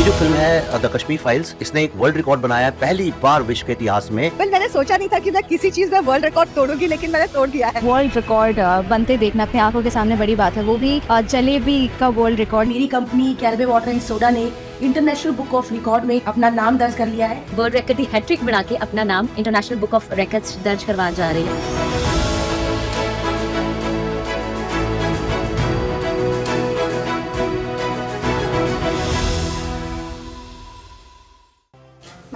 जो फिल्म है the Kashmir files, इसने एक वर्ल्ड रिकॉर्ड बनाया है पहली बार विश्व के इतिहास में। मैंने सोचा नहीं था कि मैं किसी चीज में वर्ल्ड रिकॉर्ड तोड़ूंगी, लेकिन मैंने तोड़ दिया है। वर्ल्ड रिकॉर्ड बनते देखना अपने आंखों के सामने बड़ी बात है, वो भी जलेबी का वर्ल्ड रिकॉर्ड। मेरी कंपनी कैरबे वाटर एंड सोडा ने इंटरनेशनल बुक ऑफ रिकॉर्ड में अपना नाम दर्ज कर लिया है। वर्ल्ड रिकॉर्ड की हैट्रिक बना के अपना नाम इंटरनेशनल बुक ऑफ रिकॉर्ड्स दर्ज करवा जा रही है।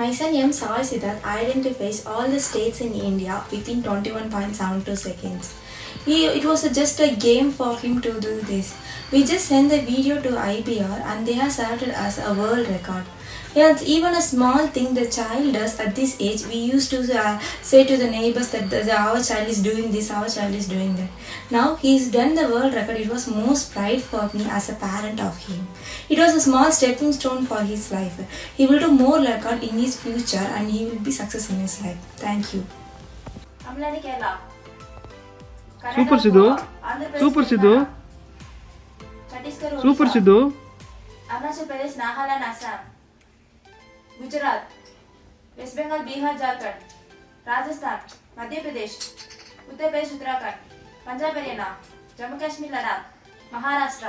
My son M. Siddharth identifies all the states in India within 21.72 seconds. It was just a game for him to do this. We just sent the video to IBR and they have started as a world record. Yes, even a small thing the child does at this age, we used to say to the neighbors that our child is doing this, our child is doing that. Now he's done the world record. It was most pride for me as a parent of him. It was a small stepping stone for his life. He will do more record in his future and he will be success in his life. Thank you. Super Sidhu. Super Sidhu. Super Sidhu. Arunachal Pradesh, Nagaland, Assam, Gujarat, west Bengal, Bihar, Jharkhand, Rajasthan, Madhya Pradesh, Uttar Pradesh, Uttarakhand, Punjab, Haryana, Jammu Kashmir, Ladakh, Maharashtra,